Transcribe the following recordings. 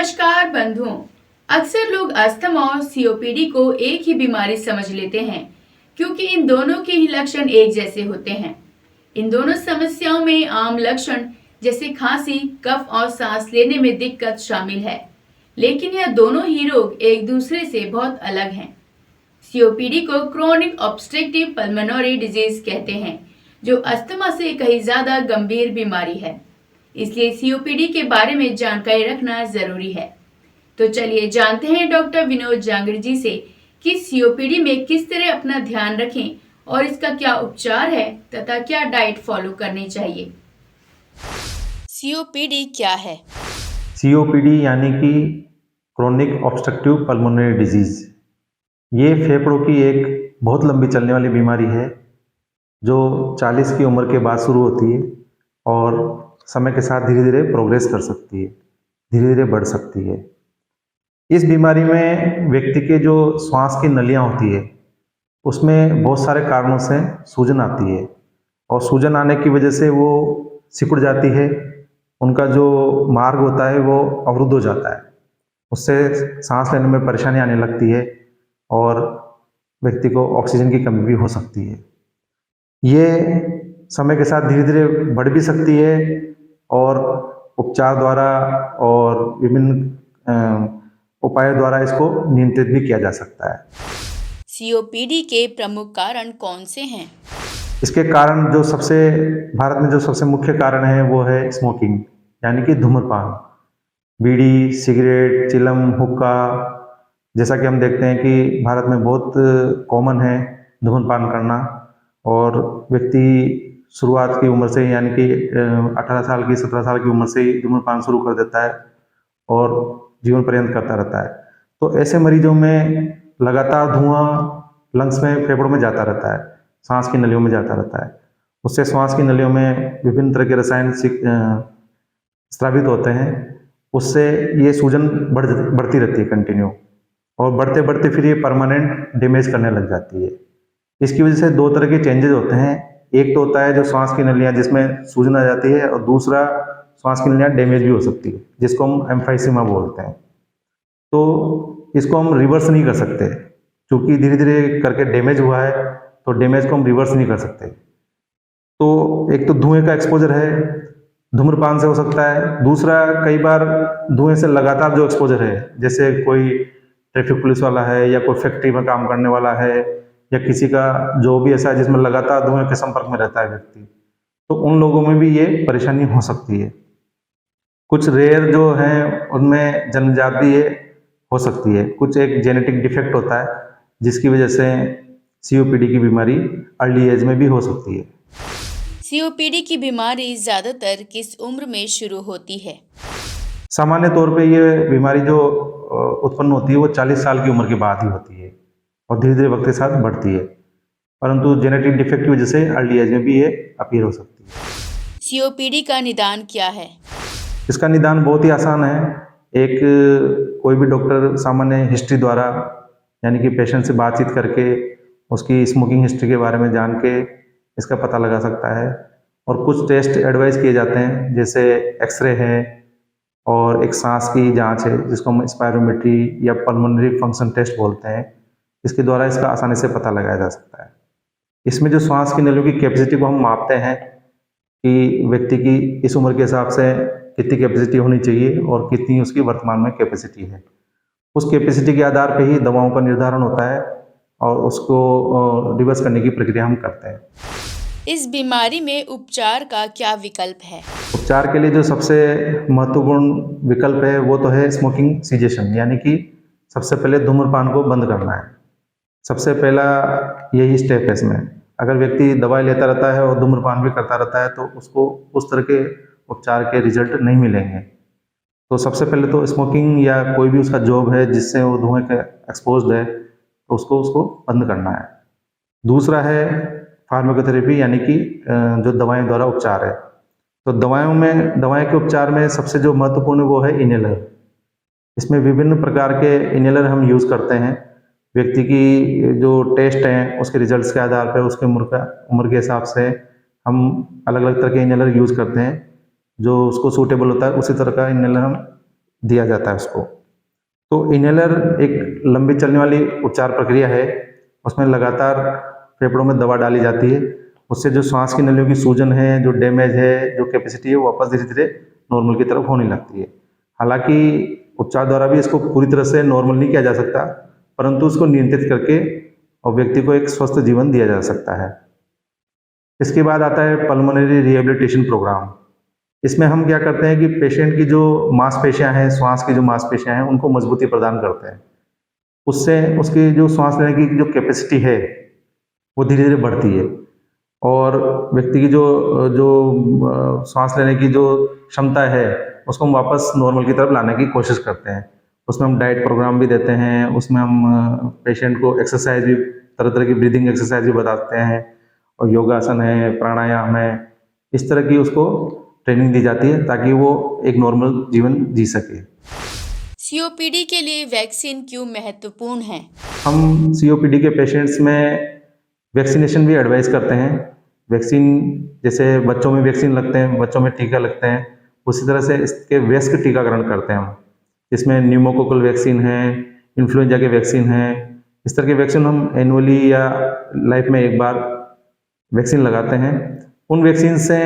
नमस्कार बंधुओं। अक्सर लोग अस्थमा और सीओपीडी को एक ही बीमारी समझ लेते हैं क्योंकि इन दोनों के ही लक्षण एक जैसे होते हैं। इन दोनों समस्याओं में आम लक्षण जैसे खांसी, कफ और सांस लेने में दिक्कत शामिल है, लेकिन यह दोनों ही रोग एक दूसरे से बहुत अलग हैं। सीओपीडी को क्रोनिक ऑब्स्ट्रक्टिव पल्मोनरी डिजीज कहते हैं, जो अस्थमा से कहीं ज्यादा गंभीर बीमारी है। इसलिए सीओपीडी के बारे में जानकारी रखना जरूरी है। तो चलिए जानते हैं डॉक्टर विनोद जांगड़ जी से कि सीओपीडी में किस तरह अपना ध्यान रखें और इसका क्या उपचार है तथा क्या डाइट फॉलो करनी चाहिए। सीओपीडी क्या है? सीओपीडी यानी कि क्रोनिक ऑब्स्ट्रक्टिव पल्मोनरी डिजीज, ये फेफड़ों की एक बहुत लंबी चलने वाली बीमारी है जो 40 की उम्र के बाद शुरू होती है और समय के साथ धीरे धीरे प्रोग्रेस कर सकती है, धीरे धीरे बढ़ सकती है। इस बीमारी में व्यक्ति के जो श्वास की नलियाँ होती है उसमें बहुत सारे कारणों से सूजन आती है और सूजन आने की वजह से वो सिकुड़ जाती है, उनका जो मार्ग होता है वो अवरुद्ध हो जाता है, उससे सांस लेने में परेशानी आने लगती है और व्यक्ति को ऑक्सीजन की कमी भी हो सकती है। ये समय के साथ धीरे धीरे बढ़ भी सकती है और उपचार द्वारा और विभिन्न उपायों द्वारा इसको नियंत्रित भी किया जा सकता है। सीओपीडी के प्रमुख कारण कौन से हैं? इसके कारण भारत में जो सबसे मुख्य कारण है वो है स्मोकिंग, यानी कि धूम्रपान। बीड़ी, सिगरेट, चिलम, हुक्का, जैसा कि हम देखते हैं कि भारत में बहुत कॉमन है धूम्रपान करना और व्यक्ति शुरुआत की उम्र से यानी कि 18 साल की 17 साल की उम्र से ही धूम्रपान शुरू कर देता है और जीवन पर्यंत करता रहता है। तो ऐसे मरीजों में लगातार धुआं लंग्स में, फेफड़ों में जाता रहता है, सांस की नलियों में जाता रहता है। उससे श्वास की नलियों में विभिन्न तरह के रसायन स्रावित होते हैं, उससे ये सूजन बढ़ती रहती है कंटिन्यू और बढ़ते बढ़ते फिर ये परमानेंट डैमेज करने लग जाती है। इसकी वजह से दो तरह के चेंजेस होते हैं। एक तो होता है जो श्वास की नलियाँ जिसमें सूजन आ जाती है और दूसरा श्वास की नलियाँ डैमेज भी हो सकती है, जिसको हम एम्फाइसीमा बोलते हैं। तो इसको हम रिवर्स नहीं कर सकते क्योंकि धीरे धीरे करके डैमेज हुआ है, तो डैमेज को हम रिवर्स नहीं कर सकते। तो एक तो धुएं का एक्सपोजर है, धूम्रपान से हो सकता है। दूसरा, कई बार धुएं से लगातार जो एक्सपोजर है, जैसे कोई ट्रैफिक पुलिस वाला है या कोई फैक्ट्री में काम करने वाला है या किसी का जो भी ऐसा है जिसमें लगातार धुएं के संपर्क में रहता है व्यक्ति, तो उन लोगों में भी ये परेशानी हो सकती है। कुछ रेयर जो हैं उनमें जन्मजात भी ये हो सकती है। कुछ एक जेनेटिक डिफेक्ट होता है जिसकी वजह से सीओपीडी की बीमारी अर्ली एज में भी हो सकती है। सीओपीडी की बीमारी ज्यादातर किस उम्र में शुरू होती है? सामान्य तौर पे ये बीमारी जो उत्पन्न होती है वो 40 साल की उम्र के बाद ही होती है और धीरे धीरे वक्त के साथ बढ़ती है, परंतु जेनेटिक डिफेक्ट की वजह से अर्ली एज में भी ये अपीयर हो सकती है। सीओपीडी का निदान क्या है? इसका निदान बहुत ही आसान है। एक कोई भी डॉक्टर सामान्य हिस्ट्री द्वारा, यानी कि पेशेंट से बातचीत करके उसकी स्मोकिंग हिस्ट्री के बारे में जान के इसका पता लगा सकता है और कुछ टेस्ट एडवाइस किए जाते हैं, जैसे एक्सरे है और एक सांस की जांच है जिसको हम स्पायरोमेट्री या पल्मोनरी फंक्शन टेस्ट बोलते हैं। इसके द्वारा इसका आसानी से पता लगाया जा सकता है। इसमें जो श्वास की नलियों की कैपेसिटी को हम मापते हैं कि व्यक्ति की इस उम्र के हिसाब से कितनी कैपेसिटी होनी चाहिए और कितनी उसकी वर्तमान में कैपेसिटी है। उस कैपेसिटी के आधार पर ही दवाओं का निर्धारण होता है और उसको रिवर्स करने की प्रक्रिया हम करते हैं। इस बीमारी में उपचार का क्या विकल्प है? उपचार के लिए जो सबसे महत्वपूर्ण विकल्प है वो तो है स्मोकिंग सीजेशन, यानी कि सबसे पहले धूम्रपान को बंद करना है। सबसे पहला यही स्टेप है इसमें। अगर व्यक्ति दवाई लेता रहता है और धूम्रपान भी करता रहता है तो उसको उस तरह के उपचार के रिजल्ट नहीं मिलेंगे। तो सबसे पहले तो स्मोकिंग या कोई भी उसका जॉब है जिससे वो धुएं के एक्सपोज्ड है तो उसको बंद करना है। दूसरा है फार्माकोथेरेपी, यानी कि जो दवाएं द्वारा उपचार है। तो दवाएं के उपचार में सबसे जो महत्वपूर्ण वो है इनहेलर। इसमें विभिन्न प्रकार के इनहेलर हम यूज़ करते हैं। व्यक्ति की जो टेस्ट हैं उसके रिजल्ट्स के आधार पर उसके उम्र के हिसाब से हम अलग अलग तरह के इनहेलर यूज़ करते हैं। जो उसको सूटेबल होता है उसी तरह का इनहेलर हम दिया जाता है उसको। तो इनहेलर एक लंबी चलने वाली उपचार प्रक्रिया है, उसमें लगातार फेफड़ों में दवा डाली जाती है, उससे जो सांस की नलियों की सूजन है, जो डैमेज है, जो कैपेसिटी है, वो वापस धीरे धीरे नॉर्मल की तरफ होने लगती है। हालांकि उपचार द्वारा भी इसको पूरी तरह से नॉर्मल नहीं किया जा सकता, परंतु उसको नियंत्रित करके और व्यक्ति को एक स्वस्थ जीवन दिया जा सकता है। इसके बाद आता है पल्मोनरी रिहेबिलिटेशन प्रोग्राम। इसमें हम क्या करते हैं कि पेशेंट की जो मांसपेशियां हैं, श्वास की जो मांसपेशियां हैं, उनको मजबूती प्रदान करते हैं। उससे उसकी जो सांस लेने की जो कैपेसिटी है वो धीरे धीरे बढ़ती है और व्यक्ति की जो जो सांस लेने की जो क्षमता है उसको हम वापस नॉर्मल की तरफ लाने की कोशिश करते हैं। उसमें हम डाइट प्रोग्राम भी देते हैं, उसमें हम पेशेंट को एक्सरसाइज भी, तरह तरह की ब्रीदिंग एक्सरसाइज भी बताते हैं और योगासन है, प्राणायाम है, इस तरह की उसको ट्रेनिंग दी जाती है ताकि वो एक नॉर्मल जीवन जी सके। सीओपीडी के लिए वैक्सीन क्यों महत्वपूर्ण है? हम सीओपीडी के पेशेंट्स में वैक्सीनेशन भी एडवाइस करते हैं। वैक्सीन जैसे बच्चों में वैक्सीन लगते हैं, बच्चों में टीका लगते हैं, उसी तरह से इसके वयस्क टीकाकरण करते हैं हम। इसमें न्यूमोकोकल वैक्सीन है, इन्फ्लुएंजा के वैक्सीन है, इस तरह के वैक्सीन हम एनुअली या लाइफ में एक बार वैक्सीन लगाते हैं। उन वैक्सीन से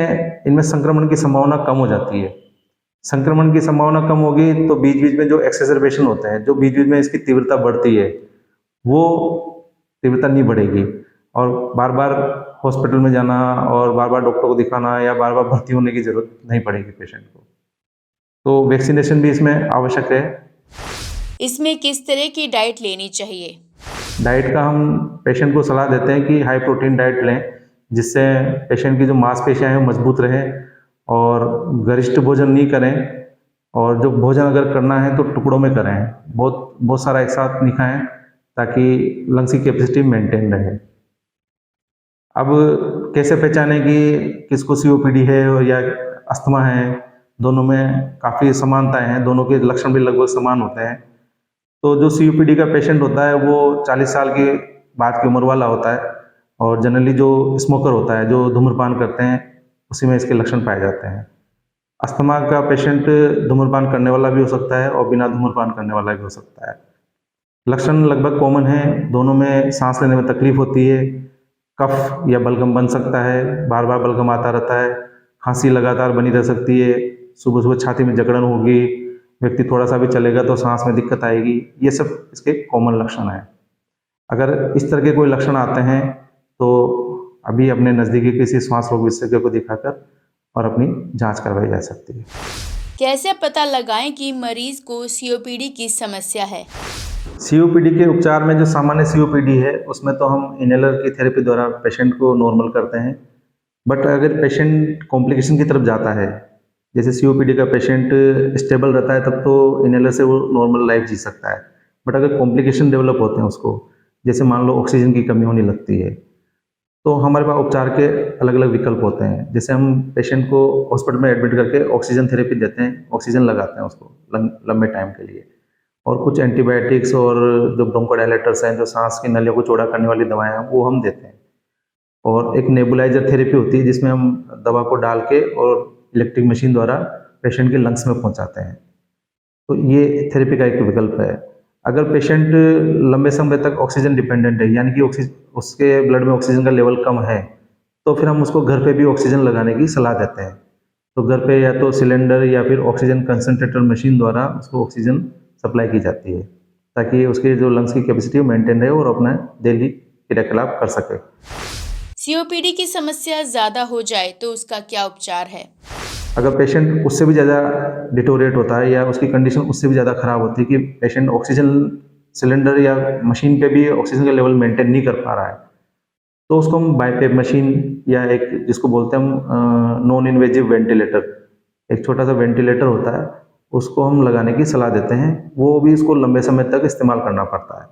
इनमें संक्रमण की संभावना कम हो जाती है। संक्रमण की संभावना कम होगी तो बीच बीच में जो एक्सेसरबेशन होते हैं, जो बीच बीच में इसकी तीव्रता बढ़ती है, वो तीव्रता नहीं बढ़ेगी और बार बार हॉस्पिटल में जाना और बार बार डॉक्टर को दिखाना या बार बार भर्ती होने की जरूरत नहीं पड़ेगी पेशेंट को। तो वैक्सीनेशन भी इसमें आवश्यक है। इसमें किस तरह की डाइट लेनी चाहिए? डाइट का हम पेशेंट को सलाह देते हैं कि हाई प्रोटीन डाइट लें, जिससे पेशेंट की जो मांसपेशियां हैं वो मजबूत रहें और गरिष्ठ भोजन नहीं करें और जो भोजन अगर करना है तो टुकड़ों में करें, बहुत सारा एक साथ नहीं खाएं ताकि लंग्स की कैपेसिटी मेंटेन रहे। अब कैसे पहचानें कि किसको सीओपीडी है या अस्थमा है? दोनों में काफ़ी समानताएं हैं, दोनों के लक्षण भी लगभग समान होते हैं। तो जो सीओपीडी का पेशेंट होता है वो 40 साल के बाद की उम्र वाला होता है और जनरली जो स्मोकर होता है, जो धूम्रपान करते हैं, उसी में इसके लक्षण पाए जाते हैं। अस्थमा का पेशेंट धूम्रपान करने वाला भी हो सकता है और बिना धूम्रपान करने वाला भी हो सकता है। लक्षण लगभग कॉमन है, दोनों में सांस लेने में तकलीफ होती है, कफ या बलगम बन सकता है, बार बार बलगम आता रहता है, खांसी लगातार बनी रह सकती है, सुबह सुबह छाती में जकड़न होगी, व्यक्ति थोड़ा सा भी चलेगा तो सांस में दिक्कत आएगी। ये सब इसके कॉमन लक्षण हैं। अगर इस तरह के कोई लक्षण आते हैं तो अभी अपने नज़दीकी किसी श्वास रोग विशेषज्ञ को दिखाकर और अपनी जांच करवाई जा सकती है। कैसे पता लगाएं कि मरीज को सीओपीडी की समस्या है? सीओपीडी के उपचार में जो सामान्य सीओपीडी है उसमें तो हम इनहेलर की थेरेपी द्वारा पेशेंट को नॉर्मल करते हैं। बट अगर पेशेंट कॉम्प्लिकेशन की तरफ जाता है, जैसे सीओपीडी का पेशेंट स्टेबल रहता है तब तो इनहेलर से वो नॉर्मल लाइफ जी सकता है। बट अगर कॉम्प्लिकेशन डेवलप होते हैं उसको, जैसे मान लो ऑक्सीजन की कमी होने लगती है, तो हमारे पास उपचार के अलग अलग विकल्प होते हैं। जैसे हम पेशेंट को हॉस्पिटल में एडमिट करके ऑक्सीजन थेरेपी देते हैं, ऑक्सीजन लगाते हैं उसको लंबे टाइम के लिए, और कुछ एंटीबायोटिक्स और जो ब्रोंकोडायलेटर्स हैं, जो सांस की नलियों को चौड़ा करने वाली दवाएं हैं, वो हम देते हैं। और एक नेबुलाइजर थेरेपी होती है जिसमें हम दवा को डाल के और इलेक्ट्रिक मशीन द्वारा पेशेंट के लंग्स में पहुंचाते हैं। तो ये थेरेपी का एक विकल्प है। अगर पेशेंट लंबे समय तक ऑक्सीजन डिपेंडेंट है, यानी कि उसके ब्लड में ऑक्सीजन का लेवल कम है, तो फिर हम उसको घर पे भी ऑक्सीजन लगाने की सलाह देते हैं। तो घर पे या तो सिलेंडर या फिर ऑक्सीजन कंसनट्रेटर मशीन द्वारा उसको ऑक्सीजन सप्लाई की जाती है ताकि उसके जो लंग्स की कैपेसिटी मेंटेन रहे और अपना डेली क्रियाकलाप कर सके। सीओपीडी की समस्या ज़्यादा हो जाए तो उसका क्या उपचार है? अगर पेशेंट उससे भी ज़्यादा डिटोरेट होता है या उसकी कंडीशन उससे भी ज़्यादा ख़राब होती है कि पेशेंट ऑक्सीजन सिलेंडर या मशीन पे भी ऑक्सीजन का लेवल मेंटेन नहीं कर पा रहा है, तो उसको हम बाईपेप मशीन या एक जिसको बोलते हैं हम नॉन इन्वेजिव वेंटिलेटर, एक छोटा सा वेंटिलेटर होता है, उसको हम लगाने की सलाह देते हैं। वो भी इसको लंबे समय तक इस्तेमाल करना पड़ता है।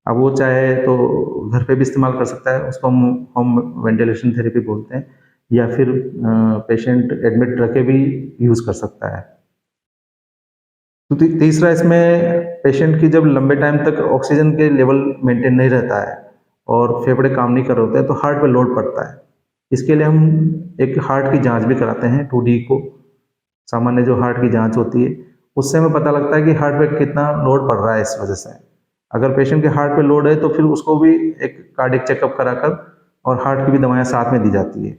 अब वो चाहे तो घर पे भी इस्तेमाल कर सकता है, उसको हम वेंटिलेशन थेरेपी बोलते हैं, या फिर पेशेंट एडमिट रख के भी यूज़ कर सकता है। तो तीसरा इसमें पेशेंट की जब लंबे टाइम तक ऑक्सीजन के लेवल मेंटेन नहीं रहता है और फेफड़े काम नहीं कर रहे होते हैं तो हार्ट पे लोड पड़ता है। इसके लिए हम एक हार्ट की जांच भी कराते हैं, 2D को, सामान्य जो हार्ट की जांच होती है उससे हमें पता लगता है कि हार्ट पे कितना लोड पड़ रहा है। इस वजह से अगर पेशेंट के हार्ट पे लोड है तो फिर उसको भी एक कार्डियक चेकअप कराकर और हार्ट की भी दवाएं साथ में दी जाती है,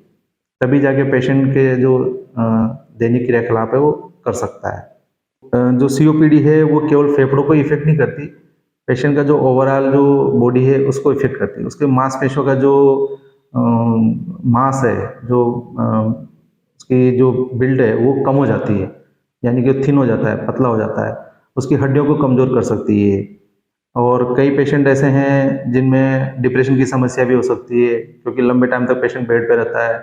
तभी जाके पेशेंट के जो दैनिक क्रियाकलाप है वो कर सकता है। जो सीओपीडी है वो केवल फेफड़ों को इफेक्ट नहीं करती, पेशेंट का जो ओवरऑल जो बॉडी है उसको इफेक्ट करती है। उसके मांसपेशियों का जो मास है, जो उसकी जो बिल्ड है वो कम हो जाती है, यानी कि थिन हो जाता है, पतला हो जाता है। उसकी हड्डियों को कमज़ोर कर सकती है। और कई पेशेंट ऐसे हैं जिनमें डिप्रेशन की समस्या भी हो सकती है, क्योंकि लंबे टाइम तक पेशेंट बेड पे रहता है।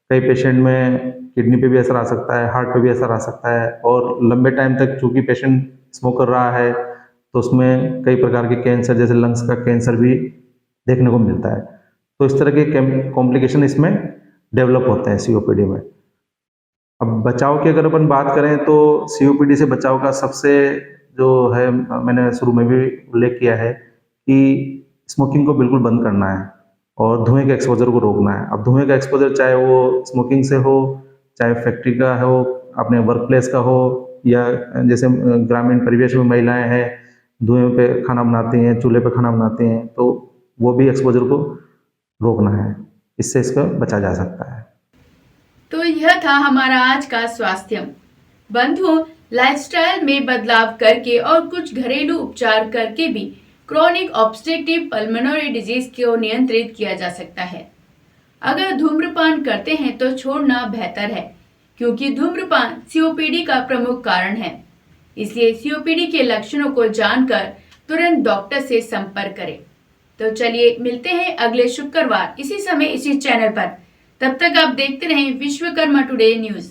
कई पेशेंट में किडनी पे भी असर आ सकता है, हार्ट पे भी असर आ सकता है। और लंबे टाइम तक चूंकि पेशेंट स्मोक कर रहा है तो उसमें कई प्रकार के कैंसर, जैसे लंग्स का कैंसर भी देखने को मिलता है। तो इस तरह के कॉम्प्लिकेशन इसमें डेवलप होते हैं सीओपीडी में। अब बचाव की अगर अपन बात करें तो सीओपीडी से बचाव का सबसे जो है, मैंने शुरू में भी उल्लेख किया है कि स्मोकिंग को बिल्कुल बंद करना है और धुएं के एक्सपोजर को रोकना है। अब धुएं का एक्सपोजर चाहे वो स्मोकिंग से हो, चाहे फैक्ट्री का हो, अपने वर्क प्लेस का हो, या जैसे ग्रामीण परिवेश में महिलाएं हैं, धुएं पे खाना बनाती हैं, चूल्हे पे खाना बनाती हैं, तो वो भी एक्सपोजर को रोकना है। इससे इसका बचा जा सकता है। तो यह था हमारा आज का स्वास्थ्य। बंधुओं, लाइफस्टाइल में बदलाव करके और कुछ घरेलू उपचार करके भी क्रॉनिक ऑब्स्ट्रक्टिव पल्मोनरी डिजीज को नियंत्रित किया जा सकता है। अगर धूम्रपान करते हैं तो छोड़ना बेहतर है, क्योंकि धूम्रपान सीओपीडी का प्रमुख कारण है। इसलिए सीओपीडी के लक्षणों को जानकर तुरंत डॉक्टर से संपर्क करें। तो चलिए मिलते हैं अगले शुक्रवार इसी समय इसी चैनल पर। तब तक आप देखते रहें विश्वकर्मा टुडे न्यूज।